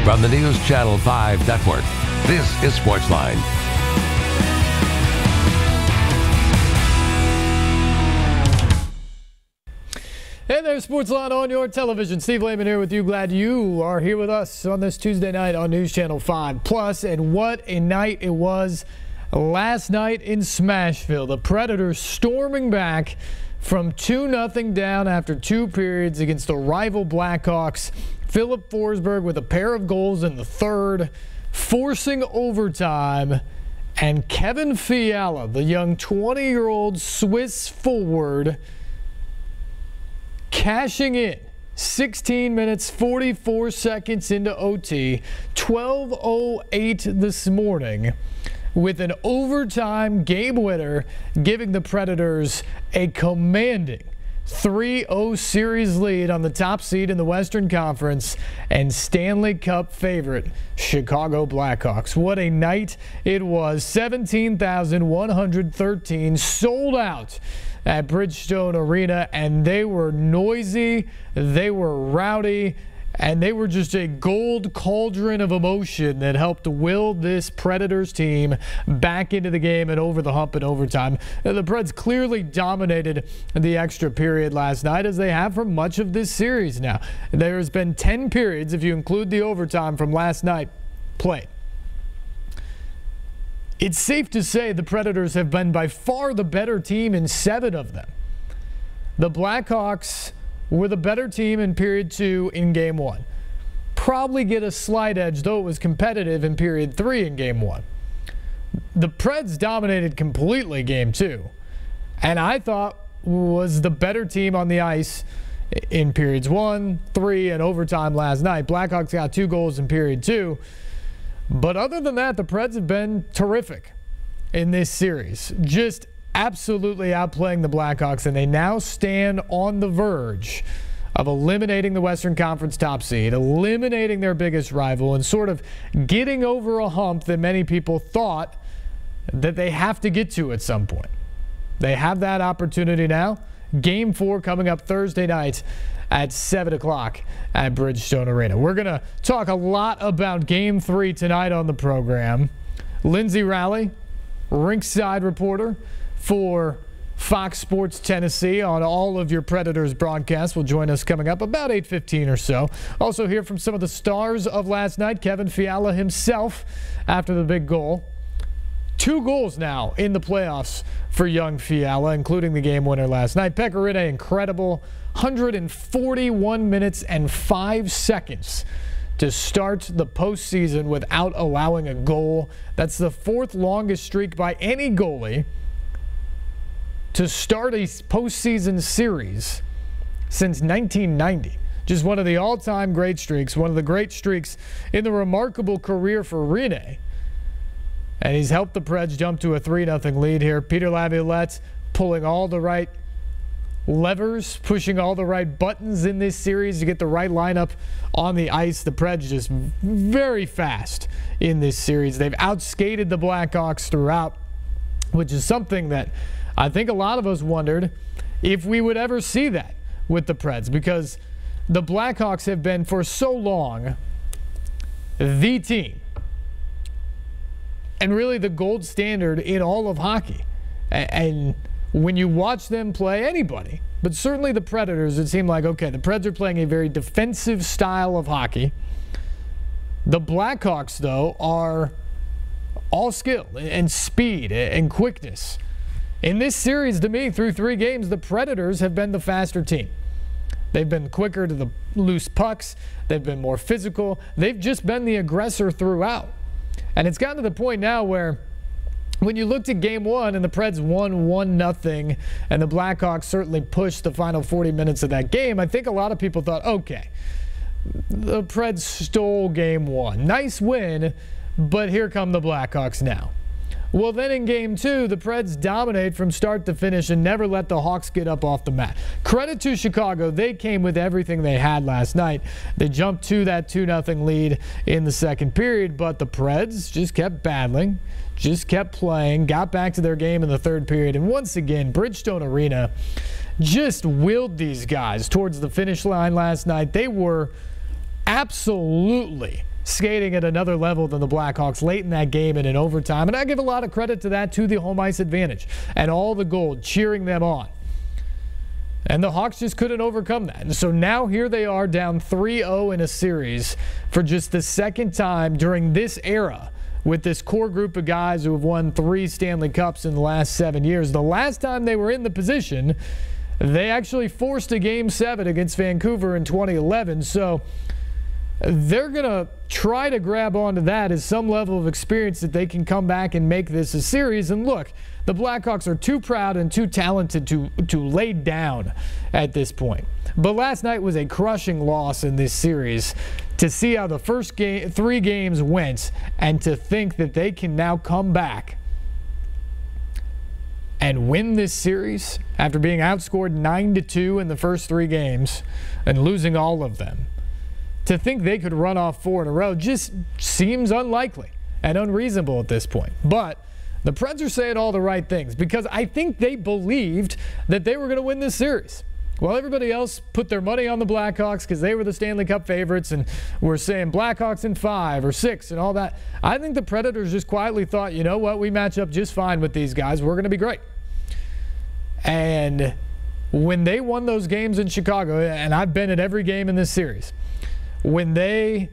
From the News Channel 5 Network, this is SportsLine. Hey there, SportsLine on your television. Steve Layman here with you. Glad you are here with us on this Tuesday night on News Channel 5 Plus. And what a night it was last night in Smashville. The Predators storming back from 2-0 down after 2 periods against the rival Blackhawks. Philip Forsberg with a pair of goals in the third, forcing overtime. And Kevin Fiala, the young 20-year-old Swiss forward, cashing in 16 minutes 44 seconds into OT, 12:08 this morning, with an overtime game winner, giving the Predators a commanding 3-0 series lead on the top seed in the Western Conference and Stanley Cup favorite Chicago Blackhawks. What a night it was. 17,113 sold out at Bridgestone Arena, and they were noisy, they were rowdy, and they were just a gold cauldron of emotion that helped will this Predators team back into the game and over the hump in overtime. The Preds clearly dominated the extra period last night, as they have for much of this series now. There's been 10 periods, if you include the overtime from last night, played. It's safe to say the Predators have been by far the better team in 7 of them. The Blackhawks were the better team in period 2 in game 1. Probably get a slight edge, though it was competitive in period 3 in game 1. The Preds dominated completely game 2, and I thought was the better team on the ice in periods 1, 3, and overtime last night. Blackhawks got 2 goals in period 2. But other than that, the Preds have been terrific in this series. Just absolutely outplaying the Blackhawks, and they now stand on the verge of eliminating the Western Conference top seed, eliminating their biggest rival, and sort of getting over a hump that many people thought that they have to get to at some point. They have that opportunity now. Game 4 coming up Thursday night at 7 o'clock at Bridgestone Arena. We're going to talk a lot about Game 3 tonight on the program. Lyndsay Rowley, rinkside reporter for Fox Sports Tennessee on all of your Predators broadcasts, will join us coming up about 8:15 or so. Also hear from some of the stars of last night. Kevin Fiala himself after the big goal. 2 goals now in the playoffs for young Fiala, including the game winner last night. Pekka Rinne, incredible 141 minutes and 5 seconds to start the postseason without allowing a goal. That's the 4th longest streak by any goalie to start a postseason series since 1990. Just one of the all-time great streaks, one of the great streaks in the remarkable career for Rinne. And he's helped the Preds jump to a 3-0 lead here. Peter Laviolette pulling all the right levers, pushing all the right buttons in this series to get the right lineup on the ice. The Preds just very fast in this series. They've outskated the Blackhawks throughout, which is something that I think a lot of us wondered if we would ever see that with the Preds, because the Blackhawks have been for so long the team and really the gold standard in all of hockey. And when you watch them play anybody, but certainly the Predators, it seemed like, okay, the Preds are playing a very defensive style of hockey. The Blackhawks, though, are all skill and speed and quickness. In this series, to me, through 3 games, the Predators have been the faster team. They've been quicker to the loose pucks. They've been more physical. They've just been the aggressor throughout. And it's gotten to the point now where when you looked at game 1 and the Preds won 1-0 and the Blackhawks certainly pushed the final 40 minutes of that game, I think a lot of people thought, okay, the Preds stole game 1. Nice win, but here come the Blackhawks now. Well, then in game 2, the Preds dominate from start to finish and never let the Hawks get up off the mat. Credit to Chicago. They came with everything they had last night. They jumped to that 2-0 lead in the second period, but the Preds just kept battling, just kept playing, got back to their game in the third period, and once again, Bridgestone Arena just willed these guys towards the finish line last night. They were absolutely skating at another level than the Blackhawks late in that game and in overtime. And I give a lot of credit to that, to the home ice advantage and all the gold cheering them on. And the Hawks just couldn't overcome that. And so now here they are down 3-0 in a series for just the second time during this era with this core group of guys who have won 3 Stanley Cups in the last 7 years. The last time they were in the position, they actually forced a Game 7 against Vancouver in 2011. So they're going to try to grab onto that as some level of experience that they can come back and make this a series. And look, the Blackhawks are too proud and too talented to lay down at this point. But last night was a crushing loss in this series. To see how the first 3 games went and to think that they can now come back and win this series after being outscored 9-2 in the first 3 games and losing all of them. To think they could run off 4 in a row just seems unlikely and unreasonable at this point. But the Preds are saying all the right things because I think they believed that they were going to win this series. While everybody else put their money on the Blackhawks because they were the Stanley Cup favorites and were saying Blackhawks in 5 or 6 and all that, I think the Predators just quietly thought, you know what, we match up just fine with these guys. We're going to be great. And when they won those games in Chicago, and I've been at every game in this series, when they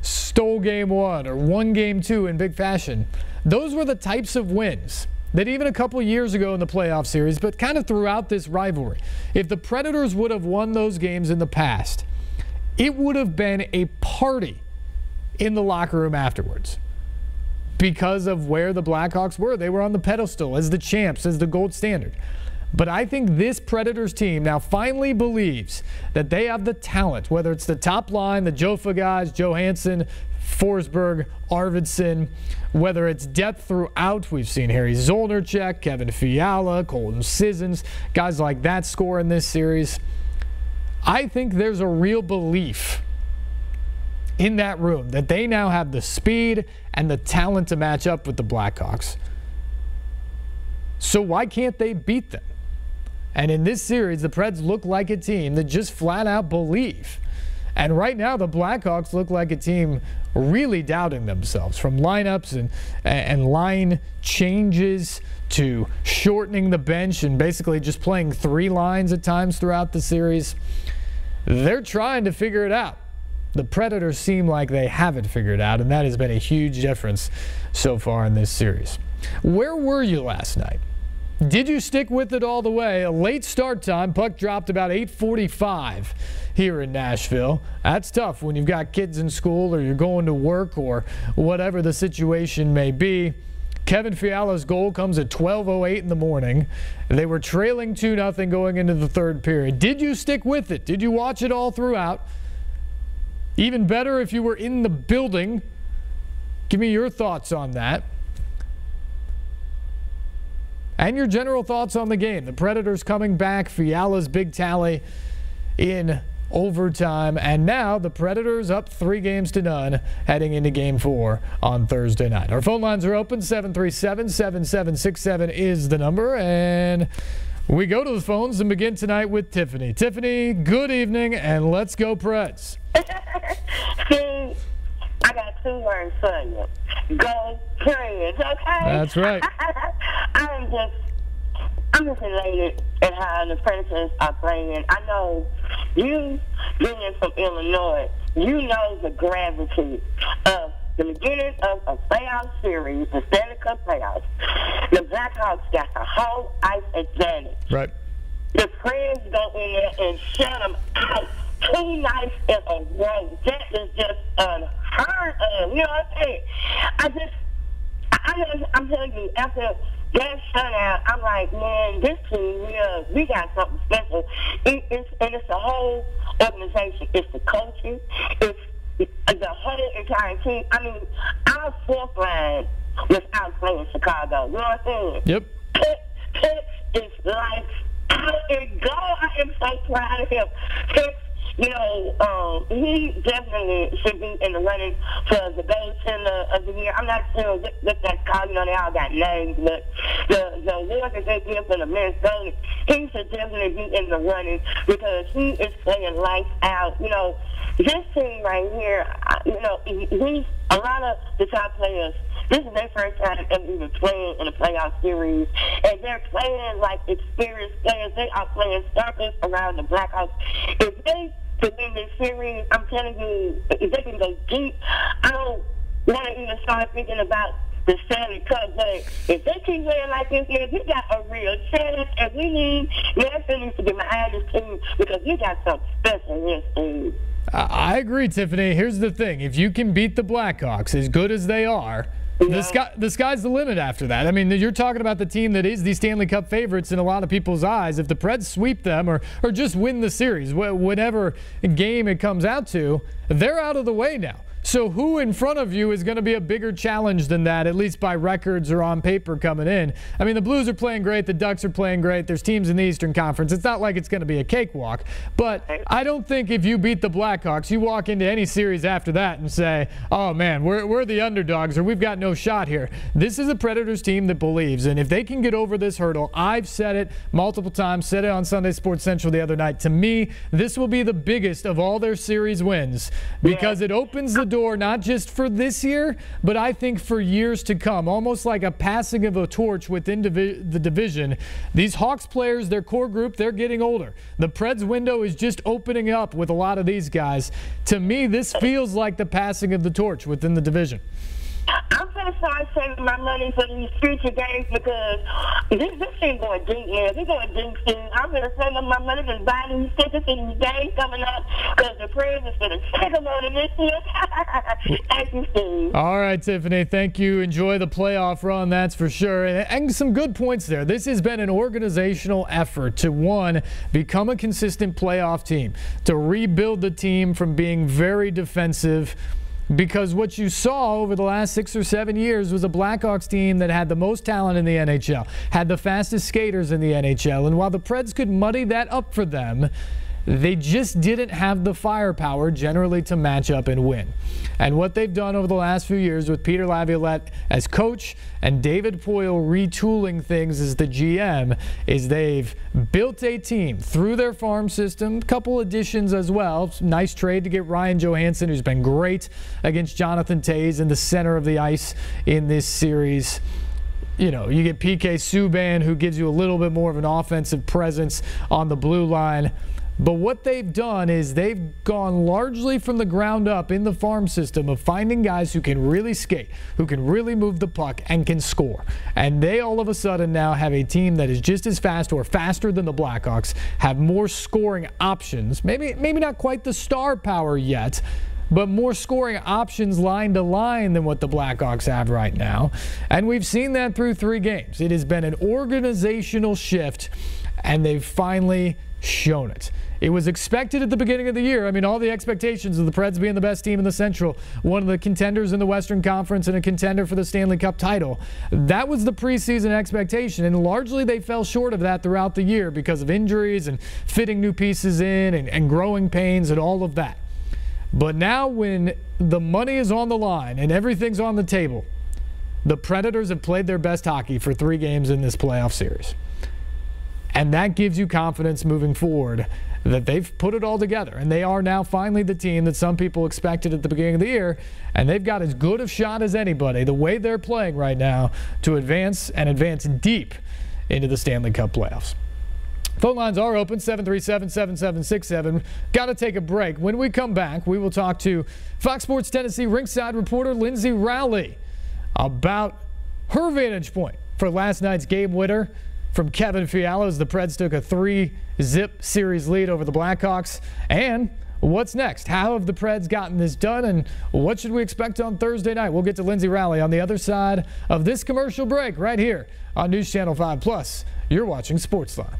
stole Game 1 or won Game 2 in big fashion, those were the types of wins that even a couple years ago in the playoff series, but kind of throughout this rivalry, if the Predators would have won those games in the past, it would have been a party in the locker room afterwards because of where the Blackhawks were. They were on the pedestal as the champs, as the gold standard. But I think this Predators team now finally believes that they have the talent, whether it's the top line, the Jofa guys, Johansson, Forsberg, Arvidsson, whether it's depth throughout. We've seen Harry Zolnierczek, Kevin Fiala, Colton Sissons, guys like that score in this series. I think there's a real belief in that room that they now have the speed and the talent to match up with the Blackhawks. So why can't they beat them? And in this series, the Preds look like a team that just flat out believe. And right now, the Blackhawks look like a team really doubting themselves, from lineups and line changes to shortening the bench and basically just playing 3 lines at times throughout the series. They're trying to figure it out. The Predators seem like they haven't figured it out, and that has been a huge difference so far in this series. Where were you last night? Did you stick with it all the way? A late start time. Puck dropped about 8:45 here in Nashville. That's tough when you've got kids in school or you're going to work or whatever the situation may be. Kevin Fiala's goal comes at 12:08 in the morning. They were trailing 2-0 going into the third period. Did you stick with it? Did you watch it all throughout? Even better if you were in the building. Give me your thoughts on that. And your general thoughts on the game. The Predators coming back, Fiala's big tally in overtime, and now the Predators up 3-0 heading into Game 4 on Thursday night. Our phone lines are open. 737-7767 is the number, and we go to the phones and begin tonight with Tiffany. Tiffany, good evening, and let's go Preds. See, I got 2 words for you. Go Preds, okay? That's right. I'm just elated at how the Predators are playing. I know you, being from Illinois, you know the gravity of the beginning of a playoff series, the Stanley Cup playoffs. The Blackhawks got the whole ice advantage. Right. The Preds go in there and shut them out 2 nights in a row. That is just unheard of. You know what I'm saying? I'm telling you, after that shutout, I'm like, man, this team, we got something special. It's the whole organization. It's the coaching. It's the whole entire team. I mean, our 4th line was out playing Chicago. You know what I'm saying? Yep. Pitt is like out and go. I am so proud of him. Pitt he definitely should be in the running for the goaltender of the year. I'm not sure what that's called. They all got names, but the award that they give for the men's goalie, he should definitely be in the running because he is playing lights out. This team right here, a lot of the top players, this is their first time ever even playing in a playoff series, and they're playing like experienced players. They are playing circles around the Blackhawks. If they could win this series, I'm telling you, if they can go deep, I don't want to even start thinking about the Stanley Cup, but if they keep playing like this, we got a real chance, and we need Nashville needs to get behind this team because we got something special in this team. I agree, Tiffany. Here's the thing. If you can beat the Blackhawks as good as they are, the sky's the limit after that. I mean, you're talking about the team that is the Stanley Cup favorites in a lot of people's eyes. If the Preds sweep them or just win the series, whatever game it comes out to, they're out of the way now. So who in front of you is going to be a bigger challenge than that, at least by records or on paper coming in? I mean, the Blues are playing great. The Ducks are playing great. There's teams in the Eastern Conference. It's not like it's going to be a cakewalk. But I don't think if you beat the Blackhawks, you walk into any series after that and say, oh, man, we're the underdogs or we've got no shot here. This is a Predators team that believes. And if they can get over this hurdle, I've said it multiple times, said it on Sunday Sports Central the other night. To me, this will be the biggest of all their series wins because it opens the door not just for this year, but I think for years to come, almost like a passing of a torch within the division. These Hawks players, their core group, they're getting older. The Preds window is just opening up with a lot of these guys. To me, this feels like the passing of the torch within the division. I'm going to start saving my money for these future games because this ain't going deep, man. We're going deep soon. I'm going to save up my money to buy these tickets for these games coming up because the Preds is going to take them on this year. Thank you, Steve. All right, Tiffany. Thank you. Enjoy the playoff run, that's for sure. And some good points there. This has been an organizational effort to, one, become a consistent playoff team, to rebuild the team from being very defensive. Because what you saw over the last 6 or 7 years was a Blackhawks team that had the most talent in the NHL, had the fastest skaters in the NHL, and while the Preds could muddy that up for them, they just didn't have the firepower generally to match up and win. And what they've done over the last few years with Peter Laviolette as coach and David Poile retooling things as the GM is they've built a team through their farm system, a couple additions as well. Nice trade to get Ryan Johansson, who's been great against Jonathan Toews in the center of the ice in this series. You get PK Subban, who gives you a little bit more of an offensive presence on the blue line. But what they've done is they've gone largely from the ground up in the farm system of finding guys who can really skate, who can really move the puck and can score. And they all of a sudden now have a team that is just as fast or faster than the Blackhawks, have more scoring options, maybe not quite the star power yet, but more scoring options line to line than what the Blackhawks have right now. And we've seen that through 3 games. It has been an organizational shift, and they've finally shown it. It was expected at the beginning of the year. I mean, all the expectations of the Preds being the best team in the Central, one of the contenders in the Western Conference and a contender for the Stanley Cup title. That was the preseason expectation, and largely they fell short of that throughout the year because of injuries and fitting new pieces in and growing pains and all of that. But now when the money is on the line and everything's on the table, the Predators have played their best hockey for 3 games in this playoff series. And that gives you confidence moving forward that they've put it all together. And they are now finally the team that some people expected at the beginning of the year. And they've got as good a shot as anybody, the way they're playing right now, to advance and advance deep into the Stanley Cup playoffs. Phone lines are open, 737-7767. Got to take a break. When we come back, we will talk to Fox Sports Tennessee ringside reporter Lyndsay Rowley about her vantage point for last night's game winner from Kevin Fiala as the Preds took a 3-zip series lead over the Blackhawks. And what's next? How have the Preds gotten this done, and what should we expect on Thursday night? We'll get to Lyndsay Rowley on the other side of this commercial break right here on News Channel 5 Plus. You're watching SportsLine.